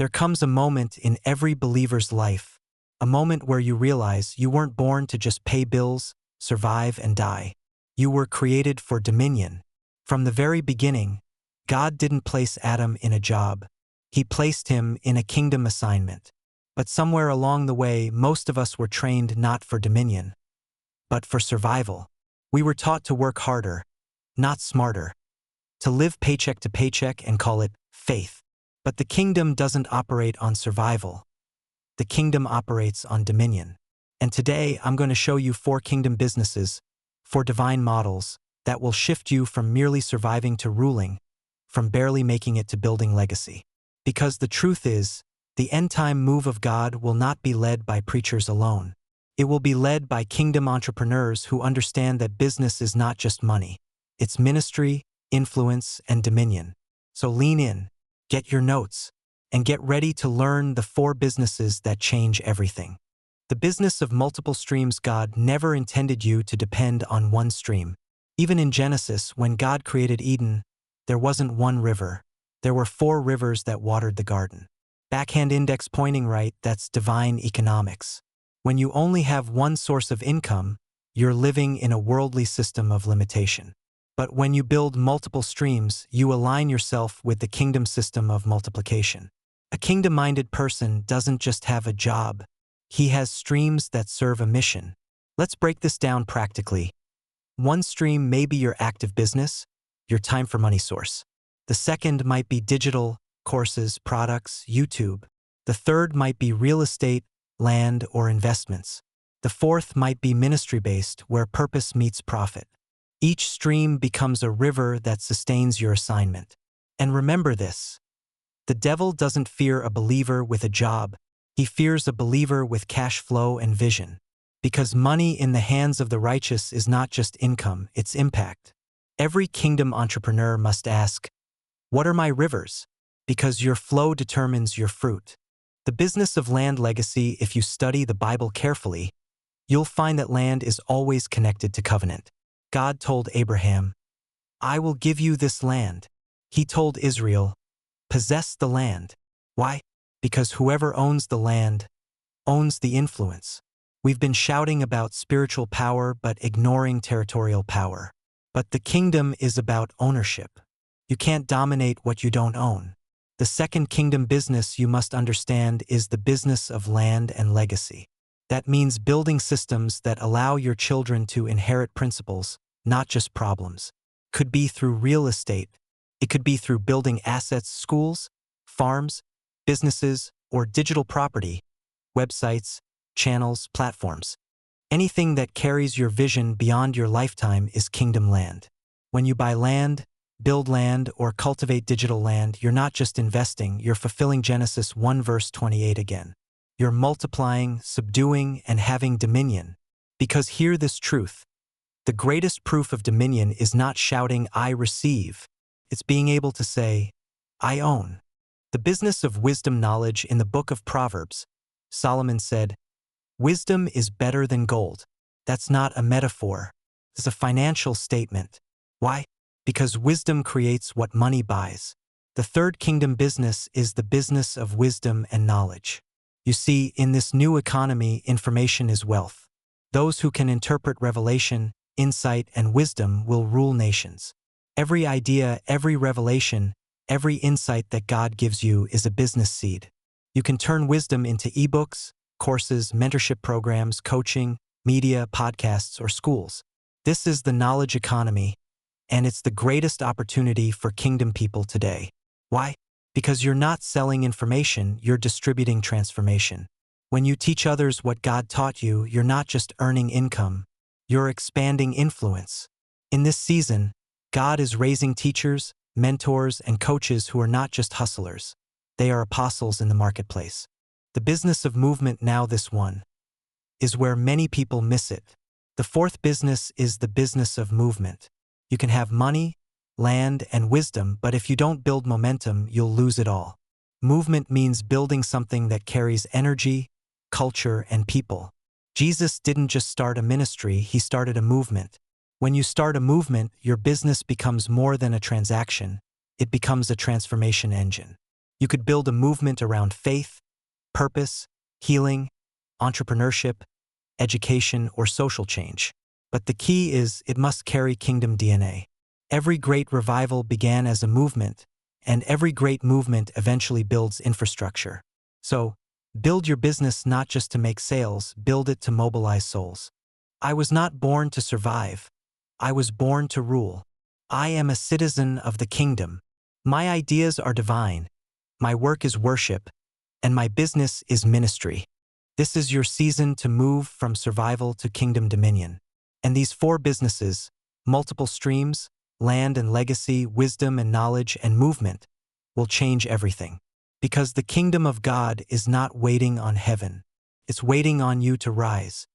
There comes a moment in every believer's life, a moment where you realize you weren't born to just pay bills, survive, and die. You were created for dominion. From the very beginning, God didn't place Adam in a job. He placed him in a kingdom assignment. But somewhere along the way, most of us were trained not for dominion, but for survival. We were taught to work harder, not smarter, to live paycheck to paycheck and call it faith. But the kingdom doesn't operate on survival. The kingdom operates on dominion. And today, I'm going to show you 4 kingdom businesses, 4 divine models that will shift you from merely surviving to ruling, from barely making it to building legacy. Because the truth is, the end-time move of God will not be led by preachers alone. It will be led by kingdom entrepreneurs who understand that business is not just money. It's ministry, influence, and dominion. So lean in, get your notes, and get ready to learn the 4 businesses that change everything. The business of multiple streams. God never intended you to depend on one stream. Even in Genesis, when God created Eden, there wasn't one river. There were 4 rivers that watered the garden. Backhand index pointing right, that's divine economics. When you only have one source of income, you're living in a worldly system of limitation. But when you build multiple streams, you align yourself with the kingdom system of multiplication. A kingdom-minded person doesn't just have a job. He has streams that serve a mission. Let's break this down practically. One stream may be your active business, your time for money source. The second might be digital, courses, products, YouTube. The third might be real estate, land, or investments. The fourth might be ministry-based, where purpose meets profit. Each stream becomes a river that sustains your assignment. And remember this: the devil doesn't fear a believer with a job. He fears a believer with cash flow and vision. Because money in the hands of the righteous is not just income, it's impact. Every kingdom entrepreneur must ask, what are my rivers? Because your flow determines your fruit. The business of land legacy. If you study the Bible carefully, you'll find that land is always connected to covenant. God told Abraham, I will give you this land. He told Israel, possess the land. Why? Because whoever owns the land owns the influence. We've been shouting about spiritual power but ignoring territorial power. But the kingdom is about ownership. You can't dominate what you don't own. The second kingdom business you must understand is the business of land and legacy. That means building systems that allow your children to inherit principles, not just problems. Could be through real estate. It could be through building assets, schools, farms, businesses, or digital property, websites, channels, platforms. Anything that carries your vision beyond your lifetime is kingdom land. When you buy land, build land, or cultivate digital land, you're not just investing, you're fulfilling Genesis 1 verse 28 again. You're multiplying, subduing, and having dominion. Because hear this truth: the greatest proof of dominion is not shouting, I receive. It's being able to say, I own. The business of wisdom knowledge. In the book of Proverbs, Solomon said, wisdom is better than gold. That's not a metaphor. It's a financial statement. Why? Because wisdom creates what money buys. The third kingdom business is the business of wisdom and knowledge. You see, in this new economy, information is wealth. Those who can interpret revelation, insight, and wisdom will rule nations. Every idea, every revelation, every insight that God gives you is a business seed. You can turn wisdom into ebooks, courses, mentorship programs, coaching, media, podcasts, or schools. This is the knowledge economy, and it's the greatest opportunity for kingdom people today. Why? Because you're not selling information, you're distributing transformation. When you teach others what God taught you, you're not just earning income, you're expanding influence. In this season, God is raising teachers, mentors, and coaches who are not just hustlers. They are apostles in the marketplace. The business of movement. Now this one is where many people miss it. The fourth business is the business of movement. You can have money, land, and wisdom, but if you don't build momentum, you'll lose it all. Movement means building something that carries energy, culture, and people. Jesus didn't just start a ministry, he started a movement. When you start a movement, your business becomes more than a transaction. It becomes a transformation engine. You could build a movement around faith, purpose, healing, entrepreneurship, education, or social change. But the key is it must carry kingdom DNA. Every great revival began as a movement, and every great movement eventually builds infrastructure. So, build your business not just to make sales, build it to mobilize souls. I was not born to survive. I was born to rule. I am a citizen of the kingdom. My ideas are divine. My work is worship, and my business is ministry. This is your season to move from survival to kingdom dominion. And these 4 businesses, multiple streams, land and legacy, wisdom and knowledge, and movement, will change everything. Because the kingdom of God is not waiting on heaven. It's waiting on you to rise.